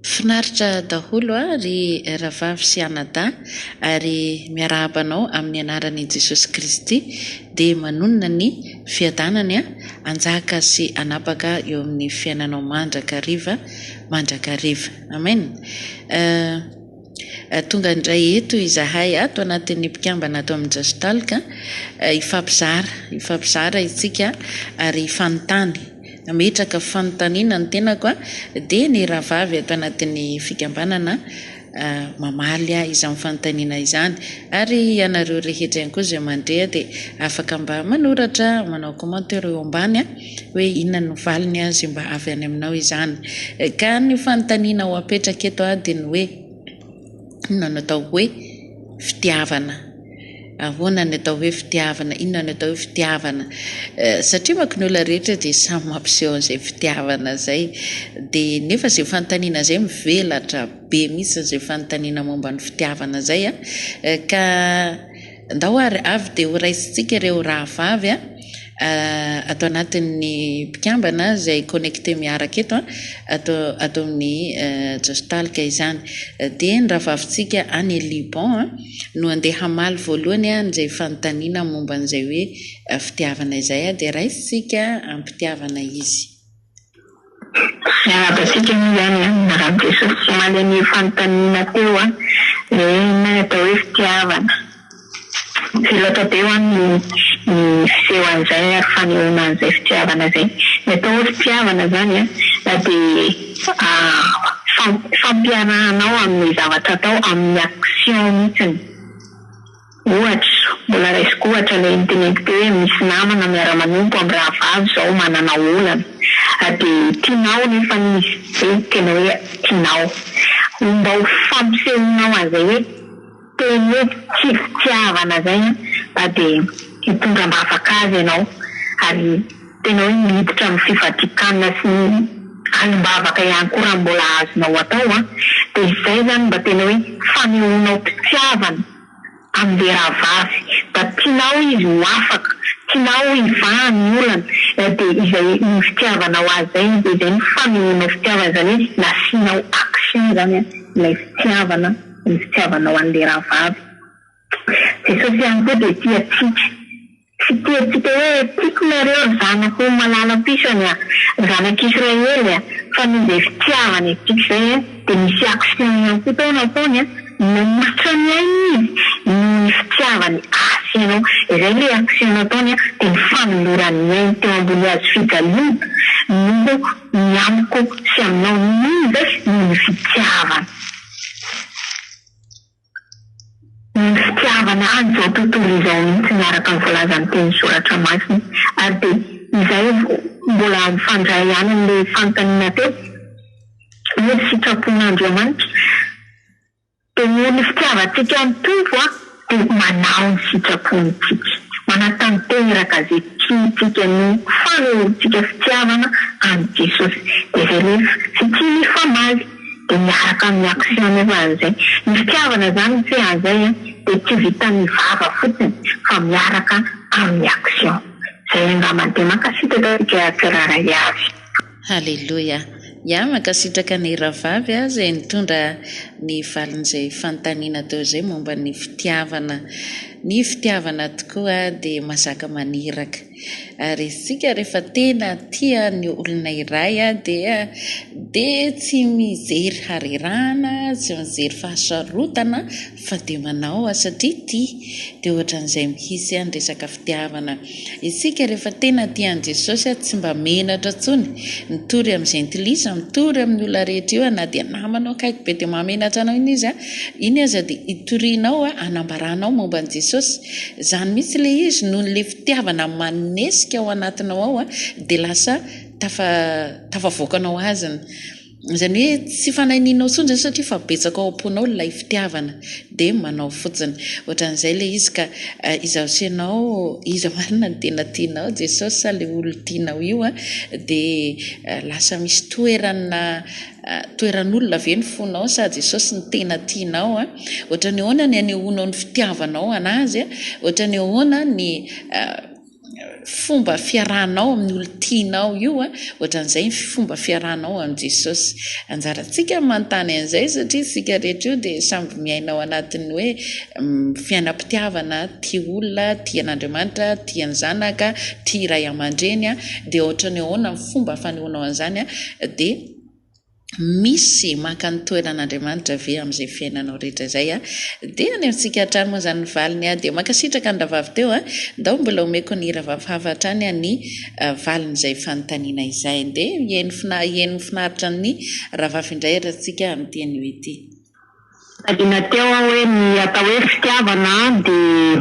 Finaritra daholo ry ravavy sy anada ary miarabanao amin'ny anaran'i Jesosy Kristy dia manonona ny fiadanany anjaka sy anapaka eo amin'ny fiainanao mandrakariva. Amen. Tonga indray eto izahay ato anatin'ny mpikambana ato amin'ny jastalika ifampizara isika ary fanontany ametraka fanontaniana ny tenako dia ny rahavavy ato anatin'ny fikambanana mamaly izany fanontaniana izany ary ianareo rehetra ihany koa izay mandrea dia afaka mba manoratra manao commentaire eo ambany hoe inona no valiny azy mba avy any aminao izany. Ka ny fanontaniana ho apetraka eto dia ny hoe inona no atao hoe fitiavana. Ahoana ny atao hoe fitiavana, inona ny atao hoe fitiavana. Satria manko ny olona rehetra dia samy mampiseho an'izay fitiavana zay dia nefa izay fanontaniana zay mivelatra be mihitsy izay fanontaniana momba ny fitiavana zay ka ndao ary avy dia ho raisintsika ireo rahavavy ato anatin'ny mpikambana izay connecté miaraka eto ato amin'ny jastalika izany dia ny rahavavitsika any Liban no andeha hamaly voalohany an'izay fanontaniana momba an'izay hoe fitiavana izay dia raisintsika ampitiavana izy. Miarabantsika izany naran'i Jesosy maly ny fanontaniana teo inona atao hoe fitiavana. Filatra teo ny fiseho an'izay ary fanehoana an'izay fitiavana zay. Ny atao hoe fitiavana zany dia fampiarahanao amin'ny zavatra atao amin'ny action mihitsiny. Ohatra mbola raisiko ohatra ilay niteneniko teo hoe misy namana miara-manompo amin'ny rahavavy izao manana olana dia tianao nefa misy tena hoe tianao mba ho fampisehonao an'izay hoe teny hoe tsy fitiavana zay dia hitondram-bavaka azy ianao ary tena hoe miditra amin'ny fifadikanana sy halim-bavaka ihany koa raha mbola azonao atao dia izay zany mba tena hoe fanehoanao fitiavana amin'ny rahavavy mba tianao izy ho afaka, tianao hivaha ny olana dia izay ny fitiavanao azy zay dia izay ny fanehoanao fitiavana zany hoe nasianao action zany ilay fitiavana ny fitiavanao an'ilay rahavavy. Jesosy ihany koa dia tiatsika tsy tiatsika hoe tiako nareo zanako malala piso zanak'Israely fa izay fitiavana tiako zay dia misy action ihany koa tao nataony mamatra ny ainy izy ny fitiavany asianao izay ilay action nataony dia ny fanolorany ainy teo ambony azy fijaliana no ny amiko sy aminao ny fitiavana. Ny fitiavana an'izao tontolo izao mihitsy miaraka ny voalazan'ny teny soratra masina ary dia izay mbola mifandray ihany amin'ilay fanontaniana teo hoe sitrapon'Andriamanitra dia ny fitiavantsika amin'ny tompo dia manao ny sitrapontsika manatanteraka zay tiantsika ny fanehoantsika fitiavana amin'ny Jesosy dia izay rehefa sy tia ny famaly dia miaraka amin'ny action nefa an'izay ny fitiavana zany tsy an'izay dia tsy vita ny vava fotsiny fa miaraka amin'ny action zay angambany dia mankasitraka tsiraray avy. Halleluja. Mankasitraka ny rahavavy izay nitondra ny valin'izay fanontaniana teo izay momba ny fitiavana tokoa dia mazaka maniraka ary isika rehefa tena tia ny olona iray dia tsy mijery harirana, tsy mijery fahasarotana fa dia manao satria tia dia ohatran'izay mihisy ny resaka fitiavana. Isika rehefa tena tia an'i Jesosy tsy mba menatra tsony mitory amin'izay intilisa mitory amin'ny olona rehetra io na dia namanao kaiky be dia mamenatra anao iny aza dia hitorianao anambaranao momba an'i Jesosy zany mihitsy ilay izy noho n'ilay fitiavana manesika ao anatinao ao dia lasa tafavoakanao aziny zany hoe tsy fanahininao tsony satria fa betsaka ao am-ponao ilay fitiavana dia manao fotsiny ohatran'izay ilay izy ka izahosenao iza marina ny tena tianao Jesosy sa ilay olo tianao io dia lasa misy toeran'olona ve ny fonao sa Jesosy ny tena tianao ohatrany ahoana ny anehoanao ny fitiavanao anazy ohatrany ahoana ny fomba fiarahanao amin'ny olo tianao io a ohatran'izay fomba fiarahanao amin'i Jesosy. Anjarantsika manontany an'izay satria isika rehetra io dia samby miainao anatin'ny hoe fiainam-pitiavana, tia olona, tia an'Andriamanitra, tia ny zanaka, tia ray aman-dreny a, dia ohatrany ahoana ny fomba fanehoanao an'izany a dia misy maka ny toeran'Andriamanitra ve amin'izay fiainanao rehetra izay a. Dia any amintsika hatrany moa izany ny valiny a dia makasitraka ny ravavy teo a, ndao mbola omeko ny ravavy hafa hatrany ny valin'izay fanontaniana izay. Dia hihaino finaritra ny ravavy indray rahantsika amin'ity an'io ity. Adina teo hoe ny atao hoe fitiavana dia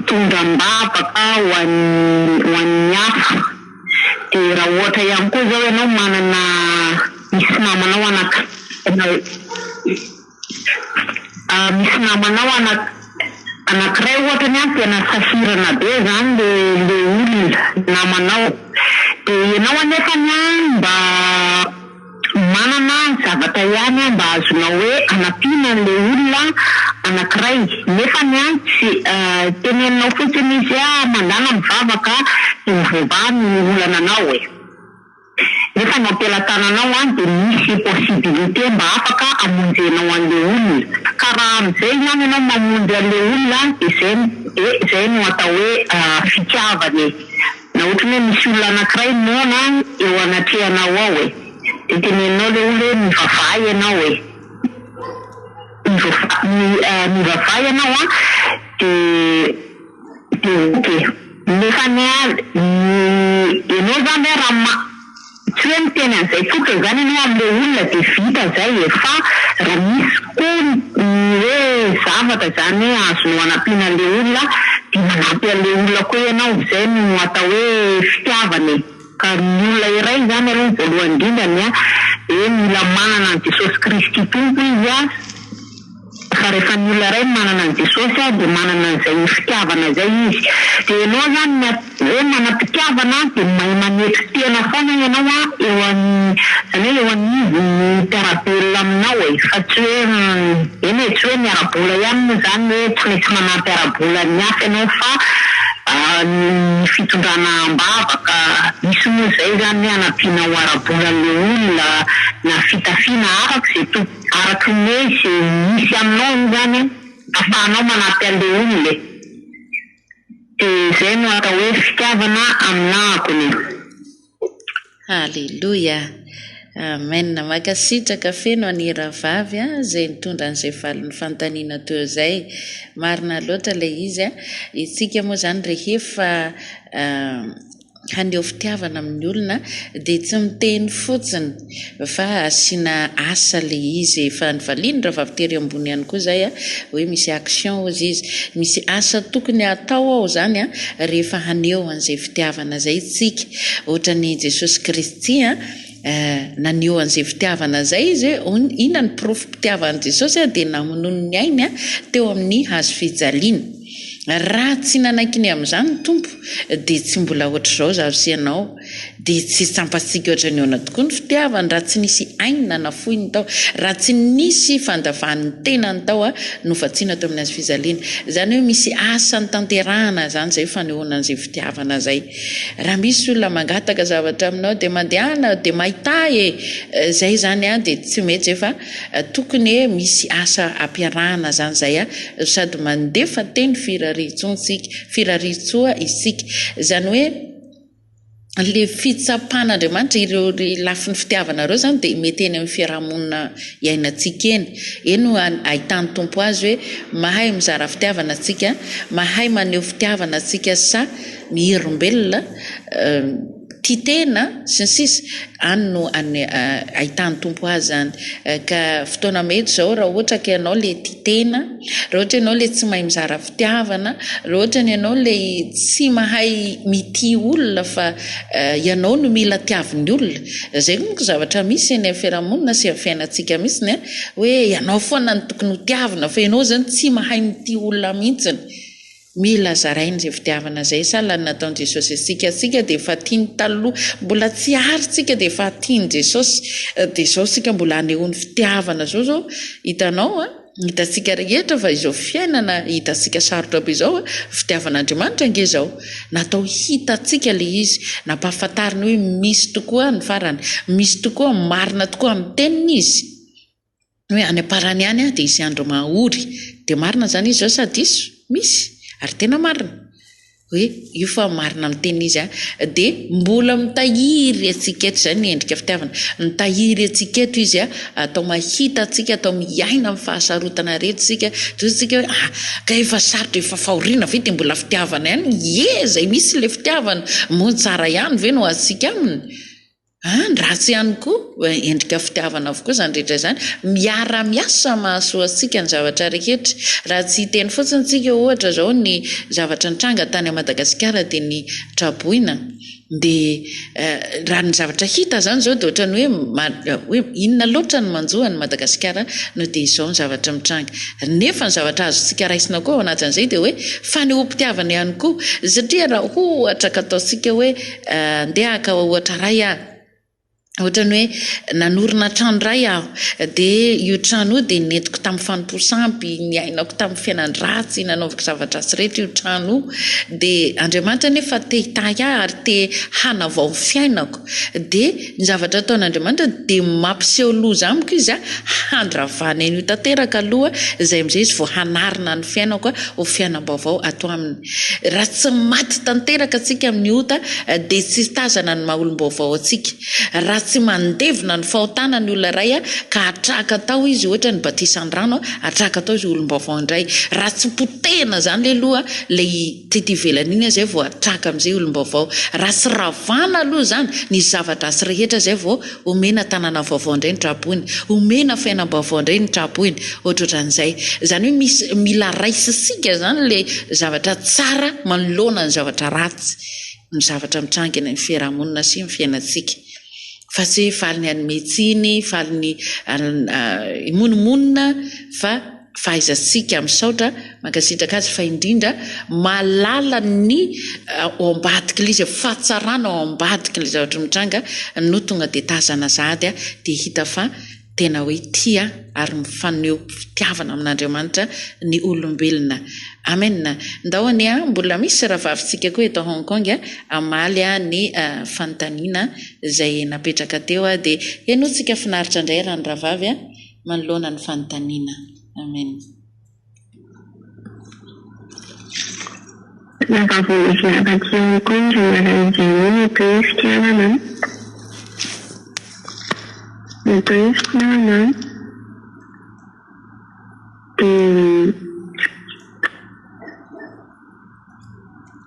tondram-bavaka ho an'ny hafa. Dia raha ohatra ihany koa zao ianao manana misy namanao anankiray ohatra ny tena safirana be zany le olona namanao. Dia ianao anefa mba manana zavatra ihany mba azonao hoe anampiana le olona anankiray nefa tsy teneninao fotsiny izy mandana mivavaka mivovany olananao nefa mampilatananao dia misy possibilité mba afaka amonjenao an'le olona. Ka raha amin'izay ihany ianao mamonjy an'le olona dia zay no atao hoe fitiavana. Na ohatra hoe misy olona anankiray nona eo anatrehanao ao dia teneninao le olona hoe mivavay ianao mivavay ianao dia nefa ianao zany raha tsy hoe miteny an'izay fotsiny zany ianao amin'le olona dia vita zay fa raha misy koa hoe zavatra zany azonao anampiana an'le olona dia manampy an'le olona koa ianao. Zay no atao hoe fitiavana. Ka ny olona iray zany aloha voalohany indrindrany mila manana an' Jesosy Kristy tompo izy fa rehefa ny olona iray manana an' Jesosy dia manana an'izay fitiavana zay izy. Dia ianao zany hoe manam-pitiavana dia mahay manetry tena foana ianao eo an'izy ny mpiara-bolina aminao fa tsy hoe miara-bola ihany moa zany hoe tsy maintsy manam-piara-bola ny hafa ianao fa ny fitondrana am-bavaka misy moa zay zany anampianao ara-bolan'le olona na fitafiana araky misy aminao zany afahanao manampy an'le olona. Dia zay no atao hoe fitiavana aminahako ny. Halleluja. Amen. Makasitraka feno any ravavy zay nitondra an'izay valin'ny fanontaniana teo izay. Marina loatra ilay izy itsika moa zany rehefa haneho fitiavana amin'ny olona dia tsy miteny fotsiny fa asiana asa le izy. Efa nyvaliany ravavy tery ambony ihany koa zay hoe misy action ozy izy, misy asa tokony atao ao zany rehefa haneho an'izay fitiavana zay itsika. Ohatra ny Jesosy Kristy naneho an'izay fitiavana zay izy inona ny profim-pitiavana Jesosy dia namonono ny ainy teo amin'ny hazo fijaliana. Raha tsy nanakiny amin'izany ny tompo dia tsy mbola ohatr'izao zavosianao dia tsy sampatsika ohatran'ny ahoana tokoa ny fitiavana raha tsy nisy ainina nafoiny tao, raha tsy nisy fandavahan'ny tenany tao novatsiana tao amin'ny hazo fijaliana. Zany hoe misy asa ny tanterahana zany zay fanehoana an'izay fitiavana zay. Raha misy olona mangataka zavatra aminao dia mandehana dia mahita zay zany dia tsy mety fa tokony hoe misy asa ampiarahana zany zay sady mandefa teny firaritsoa isika. Zany hoe le fitsapan'Andriamanitra ireo lafin'ny fitiavana reo zany dia mety eny amin'ny fiarahamonina iainantsika eno ahitany tompo azy hoe mahay mizara fitiavana antsika, mahay maneho fitiavana antsika sa miherombelona titena sy ny sisa any no ahitany tompo azy zany. Ka fotoana mety zao raha ohatra ka ianao le titena, raha ohatra ianao le tsy mahay mizara fitiavana, raha ohatra ny ianao le tsy mahay mity olona fa ianao no mila tiavin'ny olona. Zay monko zavatra misy eny amin'ny fiarahamonina sy amin'ny fiainantsika mihitsiny hoe ianao foana ny tokony ho tiavina fa ianao zany tsy mahay mity olona mihitsiny. Mila zarainy izay fitiavana zay sahala nataon'i Jesosy asika dia efa tiany taloha, mbola tsy aritsika dia efa tiany Jesosy. Dia izao sika mbola hanehoany fitiavana zao hitanao hitantsika rehetra fa izao fiainana hitantsika sarotra be izao fitiavan'Andriamanitra ange izao natao hitantsika le izy nampahafantarina hoe misy tokoa ny farany misy tokoa marina tokoa amin'ny teniny izy hoe any am-parany ihany dia isy andro mahory dia marina zany izy zao sady iso misy ary tena marina hoe io fa marina amin'ny teniny izy dia mbola mitahiry atsika eto zany ny endrika fitiavana mitahiry atsika eto izy atao mahita atsika atao miaina amin'ny fahasarotana rehetra sika toytsika hoe ka efa sarotra efa fahoriana ve dia mbola fitiavana ihany zay misy le fitiavana moa tsara ihany ve no atsika aminy ratsy ihany koa endrika fitiavana avokoa zany rehetra zany miara-miasa mahasoa atsika ny zavatra rehetra raha tsy hiteny fotsiny tsika ohatra zao ny zavatra nitranga tany a Madagasikara dia ny traboina dia raha ny zavatra hita zany zao dia ohatrany hoe inona loatra ny manjoa ny Madagasikara no dia izao ny zavatra mitranga nefa ny zavatra azontsika raisina koa ao anatin'izay dia hoe fanehoam-pitiavana ihany koa satria raha ohatra ka ataontsika hoe andeha haka ohatra ray ohatrany hoe nanorina trano ray aho dia io trano io dia nentiko tamin'ny fanomposampy niainako tamin'ny fiainan-dratsy nanaovako zavatra sy rehetra io trano io dia Andriamanitra nefa te hitahy ary te hanavao ny fiainako dia ny zavatra ataon'Andriamanitra dia mampiseho loza amiko izy handravana io tanteraka aloha izay amin'izay izy vao hanarina ny fiainako ho fiainam-baovao ato aminy raha tsy maty tanteraka atsika amin'ny ota dia tsy tazana ny maha-olom-baovao atsika raha tsy mandevina ny fahotana ny olona ray ka atraka tao izy ohatra ny batisan'ny rano atraka tao izy olom-baovao indray raha tsy potehina zany le aloha le tety ivelany iny zay vao atraka amin'izay olom-baovao raha tsy ravana aloha zany ny zavatra sy rehetra zay vao omena tanàna vaovao indray ny trapoiny omena fiainam-baovao indray ny trapoiny ohatrohatran'izay zany hoe misy mila raisisika zany le zavatra tsara manoloana ny zavatra ratsy ny zavatra mitrangana ny fiarahamonina sy ny fiainantsika fa tsy faly ny anometsiny faly ny imonomonina fa fahaizantsika misaotra mankasitraka azy fa indrindra malala ny ao ambadika ilay izy fahatsarana ao ambadika ilay zavatra mitranga no tonga dia tazana zady dia hita fa tena hoe tia ary mifaneho fitiavana amin'Andriamanitra ny olombelona amen ndahony mbola misy rahavavitsika koa eto Hong Kong amaly ny fanontaniana izay napetraka teo dia enotsika finaritra indray raha ny rahavavy manoloana ny fanontaniana amen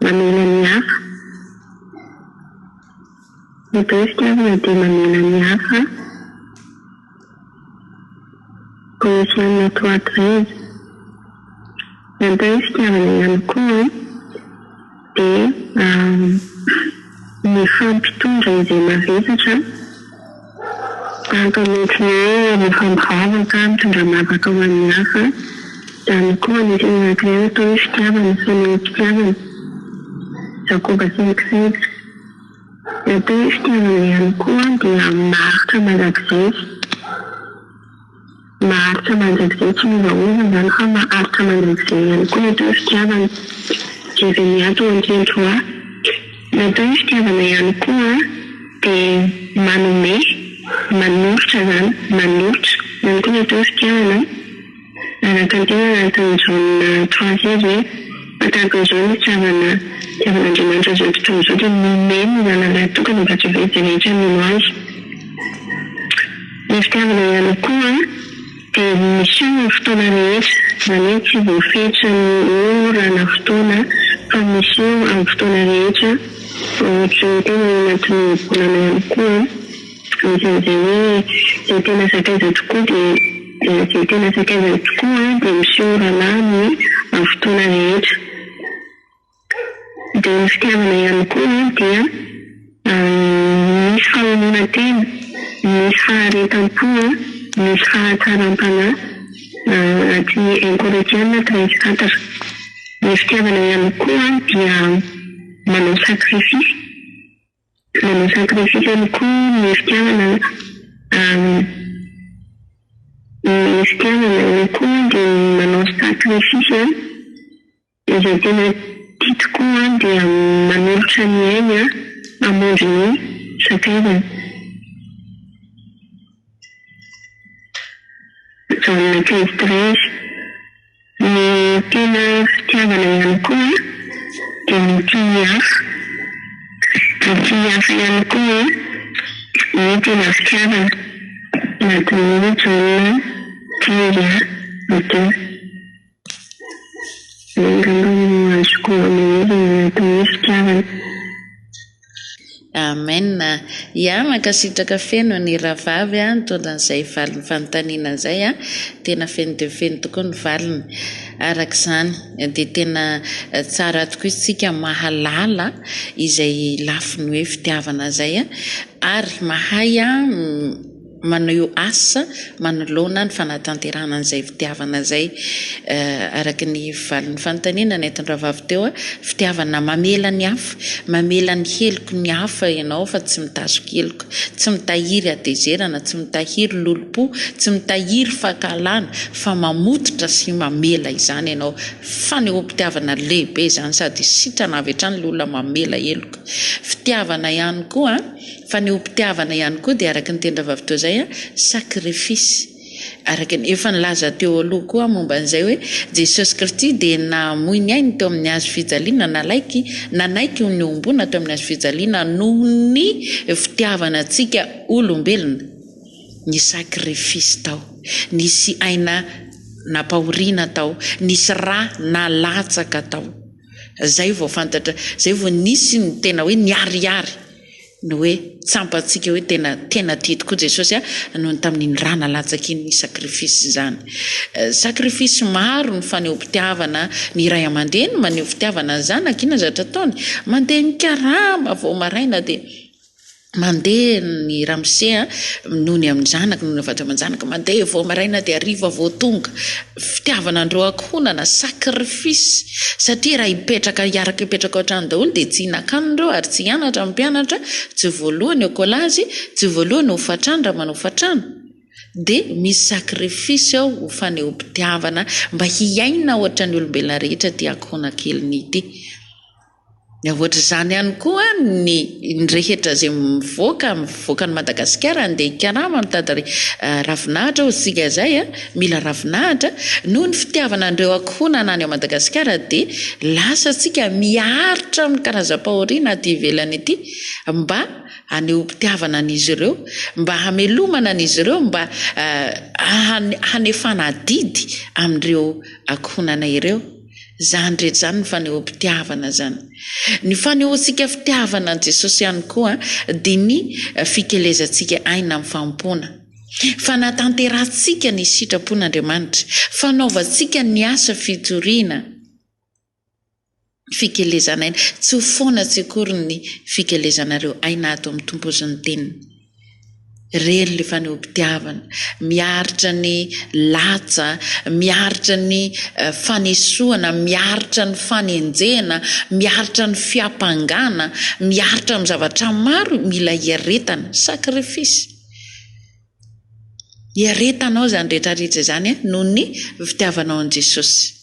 mamela ny hafa ny fitiavana dia mamela ny hafa misy amin'ny toatraizy ny fitiavana ihany koa dia ny fampitondra izay mavesatra tahaka mety hoe ny fampivavaka mitondra mavaka ho an'ny hafa izany koa nisy anankiray atao hoe fitiavana fanehoam-pitiavana Jakoba 5:7 atao hoe fitiavana ihany koa dia maritra mandrakizay tsy mivaovana zany fa maharitra mandrakizay ihany koa atao hoe fitiavana jeveniato an-tendroa atao hoe fitiavana ihany koa dia manome manorotra zany manorotra ihany koa atao hoe fitiavana araka ny tena anatin'ny jaune 3 hoe ataka izao ny fitiavan'Andriamanitra izao tontolo izao dia nomeny zany raha tokana mba tsy vetsirehetra mino azy ny fitiavana ihany koa dia miseho amin'ny fotoana rehetra zany hoe tsy voafetra ny orana fotoana fa miseho amin'ny fotoana rehetra ohatra tena anatin'ny volana ihany koa misy an'izay hoe izay tena sakaiza tokoa dia izay tena sakaiza tokoa dia miseho ranany amin'ny fotoana rehetra dia ny fitiavana ihany koa dia misy fahamonana tena misy faharetam-po misy fahatsaram-panahy anaty 1 Corinthiens 13:4 ny fitiavana ihany koa dia manao sakrifisy ihany koa ny fitiavana ihany koa dia sacrifice izay tena tia tokoa dia manolotra ny aina mamonjy ny sakafony. Zao nakaistress ny tena fitiavana ihany koa dia ny tia hafa. Ny tia hafa ihany koa ny tena fitiavana anatin'ny jolona tiaga atao. Amen. Ia, mankasitraka feno ny rahavavy mitondra an'izay valiny fanontaniana izay tena feno dia feno tokoa ny valiny. Arak'izany dia tena tsara tokoa isika mahalala izay lafiny hoe fitiavana izay ary mahay manao asa manoloana ny fanatanterahana an'izay fitiavana izay. Araka ny valiny fanontaniana nentin-dravavy teo fitiavana mamela ny hafa, mamela ny heloko ny hafa ianao fa tsy mitazo heloko, tsy mitahiry atezerana, tsy mitahiry lolopo, tsy mitahiry fahakalana fa mamototra sy mamela izany ianao. Fanehoam-pitiavana lehibe izany sady sitrana avy hatrany ny olona mamela heloko. Fitiavana ihany koa fanehoam-pitiavana ihany koa dia araka ny tendravavy teo izay sacrifice. Araka ny efa nilaza teo aloha koa momba an'izay hoe Jesosy Kristy dia namoiny ainy teo amin'ny hazo fijaliana nanaiky ny ombona teo amin'ny hazo fijaliana noho ny fitiavana antsika olombelona. Ny sacrifice tao, nisy aina napahoriana tao, nisy rà nalatsaka tao. Zay vao fantatra, zay vao nisy ny tena hoe niariary no hoe tsampantsika hoe tena tia tokoa Jesosy noho ny tamin'ny rà nalatsaka iny sacrifice izany. Sacrifice maro ny fanehoam-pitiavana ny ray aman-dreny maneho fitiavana ny zanaka. Inona zavatra ataony? Mandeha mikarama vao maraina dia mandeha ny ramose noho ny amin'ny zanaka, noho ny avatra aman-janaka, mandeha vao maraina dia hariva vao tonga. Fitiavana andreo akohonana sacrifice, satria raha hiaraka hipetraka ao an-trano daholo dia tsy hihinan-kanina ireo ary tsy hianatra amin'ny mpianatra, tsy voalohany ekolazy, tsy voalohany hofatrano raha manao hofatrano. Dia misy sacrifice ao ho fanehoam-pitiavana mba hiaina ohatra ny olombelona rehetra ty akohona keliny ity. Ohatra izany ihany koa ny rehetra izay mivoaka ny Madagasikara andeha hikarama mitady ravinahitra isika izay mila ravinahitra noho ny fitiavana andreo akohonana any Madagasikara dia lasa tsika miaritra amin'ny karazam-pahoriana aty ivelany ity mba hanehoam-pitiavana an'izy ireo, mba hamelomana an'izy ireo, mba hanefana didy amin'ireo akohonana ireo. Zany rehetra zany ny fanehoam-pitiavana zany. Ny fanehoantsika fitiavana an Jesosy ihany koa dia ny fikelezantsika aina amin'ny fampona. Fanatanterantsika ny sitrapon'Andriamanitra, fanaovantsika ny asa fitoriana, fikelezana aina. Tsy ho foana tsekory ny fikelezanareo aina ato amin'ny tompozin'ny teniny. Reny le fanehoam-pitiavana, miaritra ny latsa, miaritra ny fanesoana, miaritra ny fanenjena, miaritra ny fiampangana, miaritra amin'ny zavatra maro mila hiaretana. Sacrifice. Hiaretanao zany rehetrarehetra zany noho ny fitiavanao an Jesosy.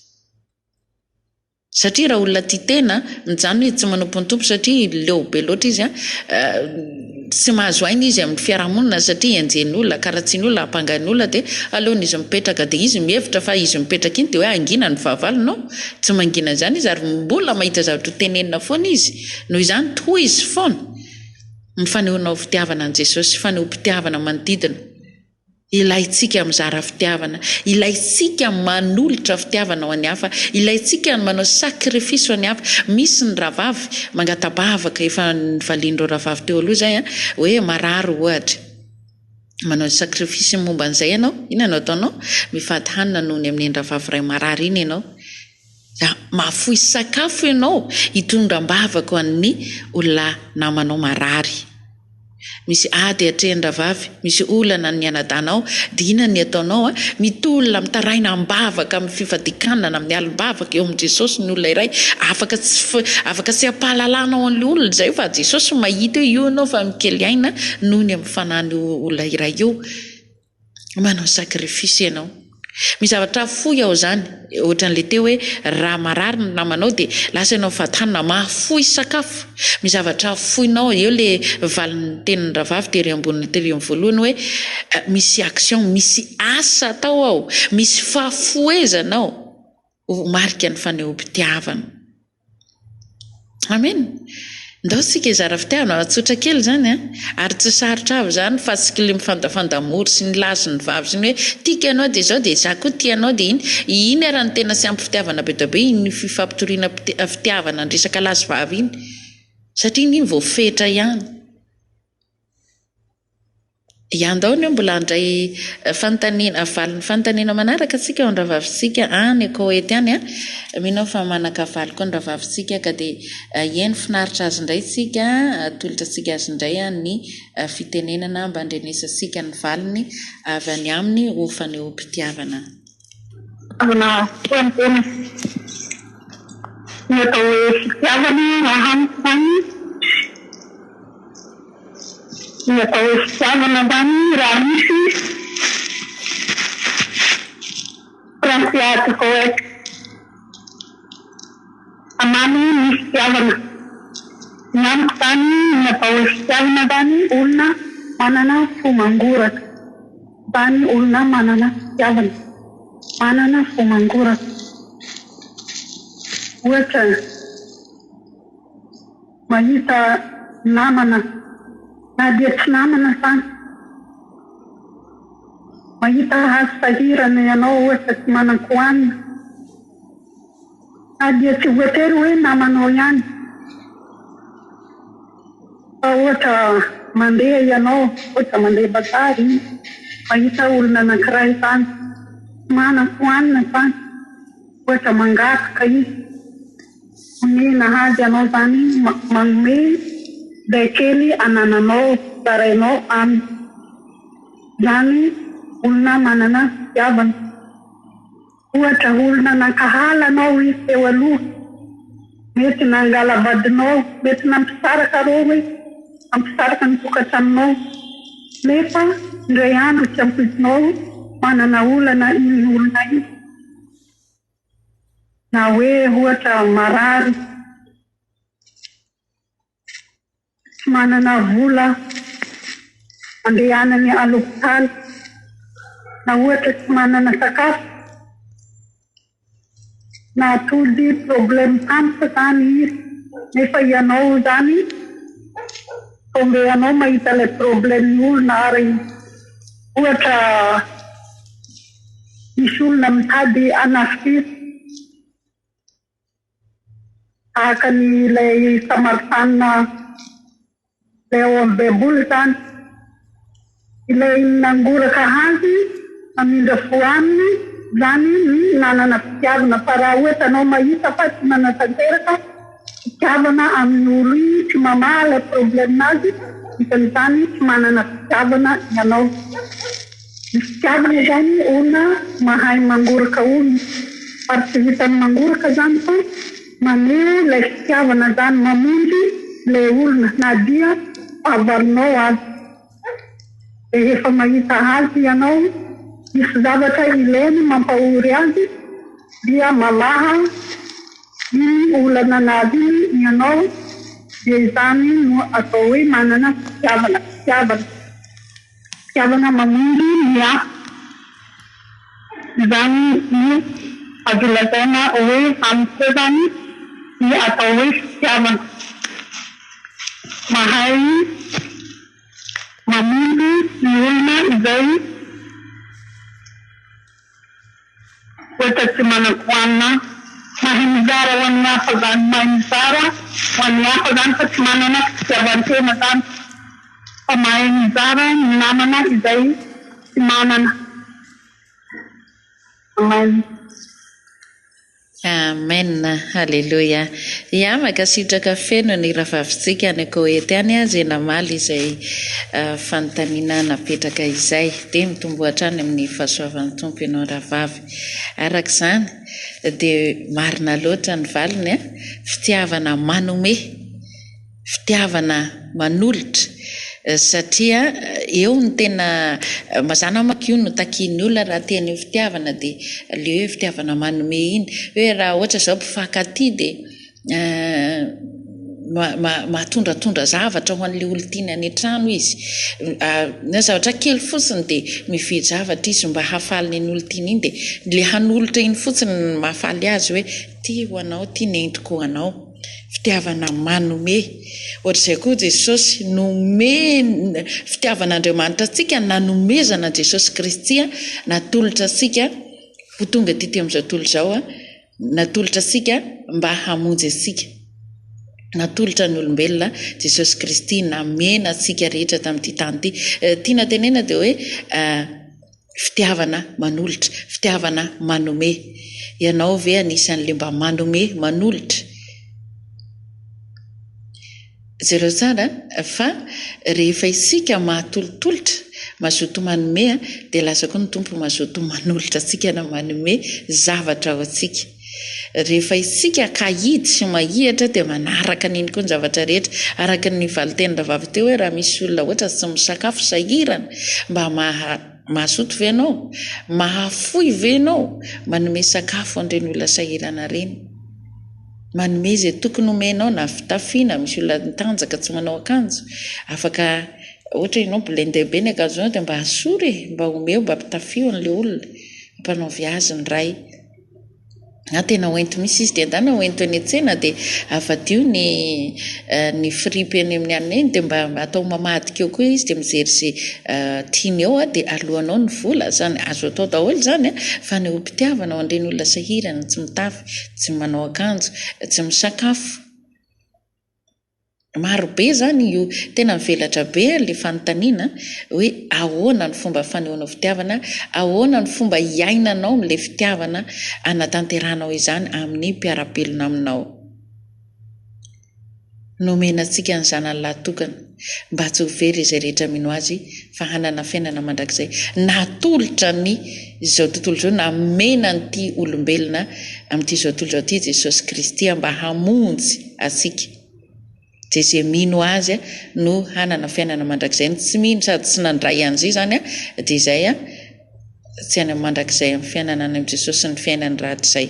Satria raha olona tia tena mijano hoe tsy manompo ny tompo satria leo be loatra izy tsy mahazo aina izy amin'ny fiarahamonina satria enjen'olona, karatsian'olona, hampangain'olona dia aleon'izy mipetraka dia izy mihevitra fa izy mipetraka iny dia hoe angina ny fahavalo. No, tsy mangina izany izy ary mbola mahita zavatra tenenina foana izy. Noho izany toy izy foana ny fanehoanao fitiavana an Jesosy, fanehoam-pitiavana manodidina. Ilaitsika mizara fitiavana, ilaitsika manolotra fitiavana ho an'ny hafa, ilaitsika manao sacrifice ho an'ny hafa. Misy ny rahavavy mangatabavaka efa nivalian'ireo rahavavy teo aloha zay hoe marary ohatra. Manao sacrifice momba an'izay ianao, inona no ataonao? Mifady hanina noho ny amin'ny rahavavy ray marary iny ianao. Mahafoy sakafo ianao hitondram-bavaka ho an'ny olona namanao marary. Misy ady atrehan-dravavy, misy olana ny anadanao, dia inona ny ataonao? Mitolona mitaraina ambavaka amin'ny fifadikanana amin'ny alim-bavaka eo amin'ny Jesosy ny olona iray, afaka sy hampahalalana ao an'ilay olona izay fa Jesosy mahita hoe io ianao fa mikely aina noho ny amin'ny fanahy olona iray io. Manao sacrifice ianao. misy zavatra foy ao zany ohatran'le teo hoe raha marary ny namanao dia lasa ianao fatanina mahafoy sakafo. Misy zavatra foinao eo le valin'ny tenin'ny ravavy tery amboniny tery amin'ny voalohany hoe misy action, misy asa atao ao, misy fahafoezana ao, marika ny fanehoam-pitiavana. Amen. Ndao sika izara fitiavana tsotra kely zany ary tsy sarotra avy zany fa tsika le mifandafandamory sy ny lazy ny vavy sy ny hoe tika ianao dia izao dia za koa tianao dia iny ara ny tena sy ampy fitiavana be da be iny fifampitoriana fitiavana ny resaka lazy vavy iny satria iny vao fetra ihany. Iandao ny mbola andray fanontaniana valiny fanontaniana manaraka tsika ao andravavitsika any Koety any minao fa manaka valy koa andravavitsika ka dia eny finaritra azy indray tsika atolotra tsika azy indray ny fitenenana mba andrenesasika ny valiny avy any aminy ho fanehoam-pitiavana. Ny atao hoe fitiavana raha aminy ny atao hoe fitiavana zany raha misy pransiaty koety amamy misy fitiavana ny amiko zany ny atao hoe fitiavana zany olona manana fo mangoraka zany olona manana fitiavana manana fo mangoraka ohatra mahita namana na dia tsy namana zany mahita azy sahirana ianao ohatra tsy manan-koanina na dia tsy voatery hoe namanao ihany fa ohatra mandeha ianao ohatra mandeha bazary mahita olona anankiray zany manan-koanina zany ohatra mangataka izy omena azy ianao zany manome day kely anananao tsarainao aminy zany olona manana fitiavana. Ohatra olona nankahalanao izy teo aloha mety nangala vadinao mety nampisaraka reo hoe nampisaraka ny tokantranonao nefa indray andro tsy ampizinao manana olana iny olona iny na hoe ohatra marary manana vola andehanany alopitaly na ohatra tsy manana sakafo na atody problème tampoka zany izy nefa ianao zany tombe ianao mahita le problème ny olona ary ohatra misy olona mitady anafisy tahaka ny ilay samaritanina ilay ao amin'ny baiboly zany ilay nangoraka azy amindra fo aminy zany ny nanana fitiavana fa raha ohatra anao mahita fa tsy manatanteraka fitiavana amin'ny olo iny tsy mamaha ilay problèmenazy isan'izany tsy manana fitiavana ianao. Ny fitiavana zany olona mahay mangoraka olona ary tsy vitany mangoraka zany fa maneho ilay fitiavana zany mamonjy ilay olona na dia avalinao azy dia efa mahita azy ianao misy zavatra ilainy mampahory azy dia mamaha ny olana nazy iny ianao dia izany no atao hoe manana fitiavana. Fitiavana mamonjy ny hafa izany ny azo lazaina hoe amiko zany ny atao hoe fitiavana mahay mamonjy ny olona izay ohatra tsy manan-koanina mahay mizara ho an'ny hafa zany mahay mizara ho an'ny hafa zany fa tsy manana fitiavan-tena zany fa mahay mizara ny namana izay tsy manana. Amen. Amen. Halleluja. Ja, makasitraka feno ny ravavitsika ny Koety any izay namaly izay fanontaniana napetraka izay dia mitombohatra any amin'ny fahasoavan'ny tompo ianao ravavy. Araka izany dia marina loatra ny valiny fitiavana manome, fitiavana manolotra satria eo ny tena mazana makio no takiany olona raha teny fitiavana dia le hoe fitiavana manome iny hoe raha ohatra zao mpifankaty dia mahatondratondra zavatra ho an'le olontiany any an-trano izy na zavatra kely fotsiny dia mividy zavatra izy mba hafaliny ny olontiany iny dia le hanolotra iny fotsiny mahafaly azy hoe ty ho anao ty nendriko ho anao fitiavana manome ohatr'izay koa Jesosy nome fitiavan'Andriamanitra antsika nanomezana Jesosy Kristy natolotra antsika ho tonga ty amin'izao tontolo izao natolotra antsika mba hamonjy antsika natolotra ny olombelona Jesosy Kristy namena antsika rehetra tamin'ity tany ity tiana tenena dia hoe fitiavana manolotra fitiavana manome ianao ve anisan'le mba manome manolotra zero tsara fa rehefa isika mahatolotolotra mazoto manome dia lasa koa ny tompo mazoto manolotra antsika na manome zavatra ao antsika rehefa isika kahidy sy mahihatra dia manaraka niny koa ny zavatra rehetra araka ny valitenina vavy teo hoe raha misy olona ohatra tsy misakafo sahirana mba mahazoto ve ianao mahafoy ve ianao manome sakafo an'ireny olona sahirana reny manome izay tokony omenao na fitafiana misy olona nitanjaka tsy manao akanjo afaka ohatra ianao bolendebe ny akanjonao dia mba hasory mba omeo mba mpitafio an'ilay olona mpanao viazy ny ray na tena hoento misy izy dia andana hoento any an-tsena dia avadio ny fripy any amin'ny anina eny dia mba atao mamadika eo koa izy dia mijery izay tiany eo dia alohanao ny vola zany azo atao daholo zany fa ny mpitiavana ho an'ireny olona sahirana tsy mitafy tsy manao akanjo tsy misakafo marobe zany io tena mivelatra be le fanontaniana hoe ahoana ny fomba fanehoana fitiavana ahoana ny fomba iainanao n'le fitiavana anatanteranao izany amin'ny mpiarabelona aminao nomena antsika ny zanany lahatokana mba tsy ho very izay rehetra mino azy fa hanana fiainana mandrakizay natolotra ny izao tontolo izao namena nyity olombelona amin'ity izao tontolo izao ity Jesosy Kristy mba hamonjy atsika dia izay mino azy no hanana fiainana mandrakizay tsy mino sady tsy nandray an'izay zany dia izay tsy any mandrakizay amin'ny fiainana any amin'i Jesosy ny fiainany rahatrizay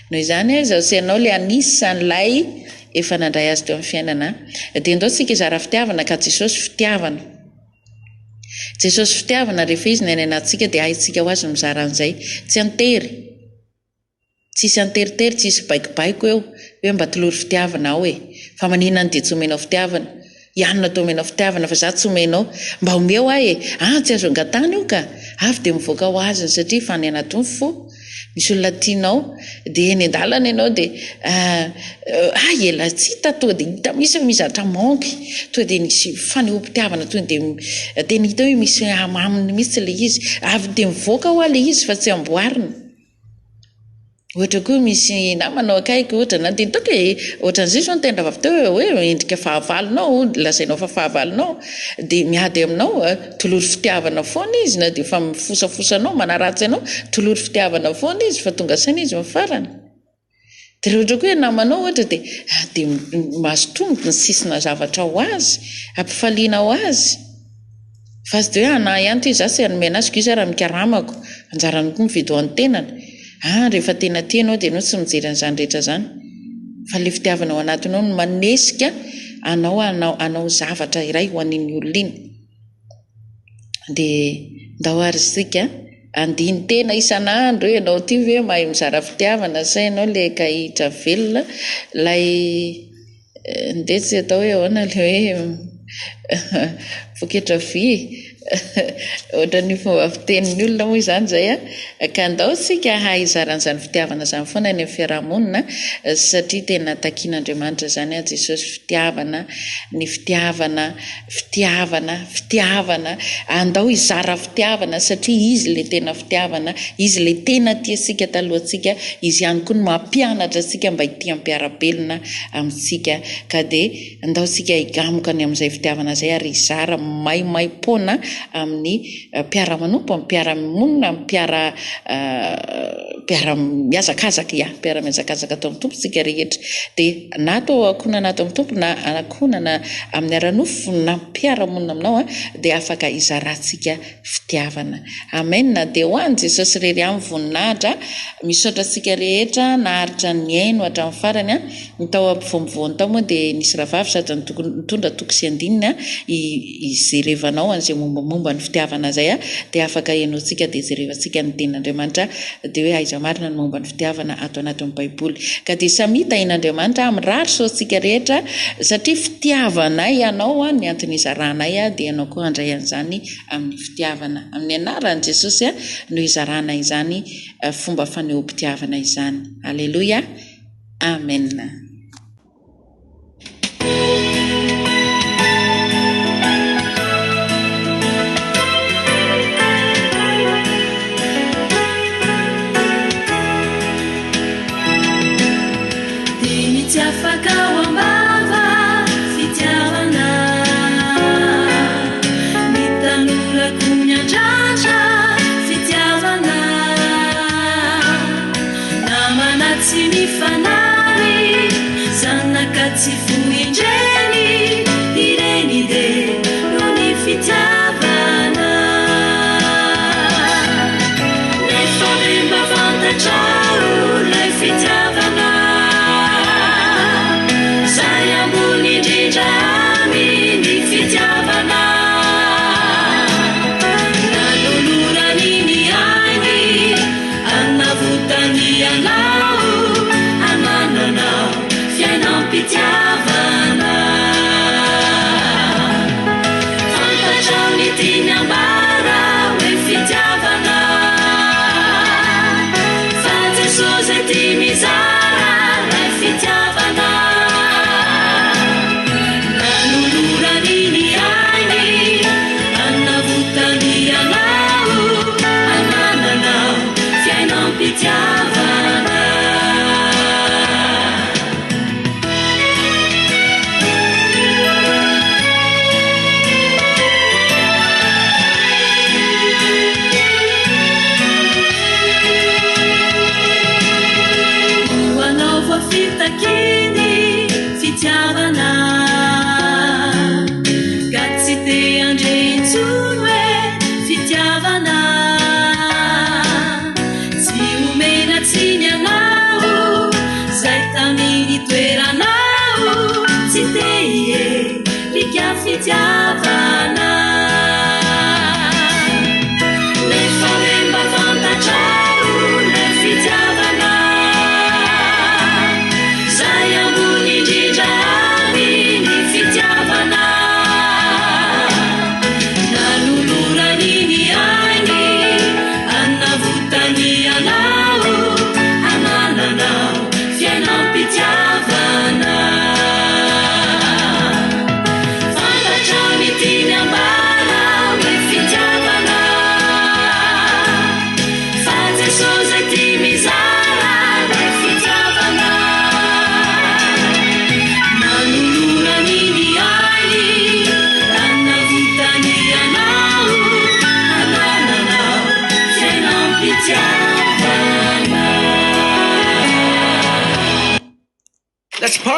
noho izany izao sy ianao le anisan'ilay efa nandray azy teo amin'ny fiainana dia ndao tsika izara fitiavana ka Jesosy fitiavana Jesosy fitiavana rehefa izy ny any anatsika dia haitsika ho azy mizara an'izay tsy antery tsisy anteritery tsisy baikobaiko eo hoe mba tolory fitiavana ao fa maninona ny dia tsy omenao fitiavana ianona tao omenao fitiavana fa za tsy omenao mba omeo tsy azo angatana io ka avy dia mivoaka ho aziny satria fa ny anatony fo misy olona tianao dia eny an-dalana ianao dia ela tsy hita tonga dia hita misy mizatra manky tonga dia nisy fanehoam-pitiavana tonga dia tena hita hoe misy amaminy mihitsy ilay izy avy dia mivoaka ho ilay izy fa tsy amboarina ohatra koa misy namanao akaiky ohatra na dia toka ohatran'izay zao ny tendra vavy teo hoe endrika fahavalonao lazainao fa fahavalonao dia miady aminao tolory fitiavana foana izy na dia fa mifosafosanao manaratsy ianao tolory fitiavana foana izy fa tonga saina izy mifarana dia ohatra koa hoe namanao ohatra dia mahazo tombo ny sisina zavatra ho azy ampifaliana ho azy fa sy dia hoe ana ihany ty za sy anomena azy ko izy raha mikaramako anjarany koa mividy ho an'ny tenany rehefa tena tianao dia anao tsy mijery an'izany rehetra zany fa le fitiavana ao anatinao no manesika anao zavatra iray ho an'iny olona iny dia ndao ary sika andiny tena isan'andro hoe ianao ty ve mahay mizara fitiavana sa ianao le kahitra velona lay ndetsy atao hoe ahoana le hoe poketra vy ohatra ny fomba fitenin'ny olona moa izany zay ka ndao sika hay zaran'izany fitiavana zany foana any amin'ny fiarahamonina satria tena takian'Andriamanitra zany Jesosy fitiavana ny fitiavana andao izara fitiavana satria izy le tena fitiavana izy le tena tiasika talohantsika izy ihany koa no mampianatra antsika mba ity ampiarabelona amintsika ka dia andao sika higamoka ny amin'izay fitiavana zay ary izara maimaim-poana amin'ny mpiara-manompo amin'ny mpiara-monina amin'ny mpiara-miazakazaka mpiara-miazakazaka atao amin'ny tompontsika rehetra dia na atao akonana atao amin'ny tompo na akonana amin'ny aranofo na mpiara-monina aminao dia afaka izarantsika fitiavana. Amen. Dia ho an'i Jesosy rery amin'ny voninahitra misaotra antsika rehetra naharitra ny aino hatramin'ny farany ny tao ampovoan'ny tao moa dia nisy rahavavy sady nitondra toko sy andinina ijerevanao an'izay mombamomba ny fitiavana zay dia afaka ianontsika dia jerevantsika ny tenin'Andriamanitra dia hoe aiza marina ny momba ny fitiavana ato anatin'ny Baiboly ka dia samita ain'Andriamanitra amin'ny rary soantsika rehetra satria fitiavana ianao ny antony izaranay dia ianao koa handray an'izany amin'ny fitiavana amin'ny anaran'i Jesosy no izarana izany fomba faneho pitiavana izany. Alleluia. Amen. Tsy afaka ambava fitiavana ny tanora kunyandratra fitiavana namana tsy mifanary zanaka tsy foindreny ireny de no ny fitiavana nefa memba fantatrao lay fitiavana pitiavana fantatrao ny tiany ambara hoe fitiavana fa Jesosy ty mizara ray fitiavana nanolorany ny ainy anavotany anao anananao fiainao pitiavana. Fitakiny fitiavana gatsy te andretsue fitiavana tsy omena tsiny anao zay taminy toeranao tsy te ie lika fitiavana nefa memba fantatrao le fitiavana Let's party.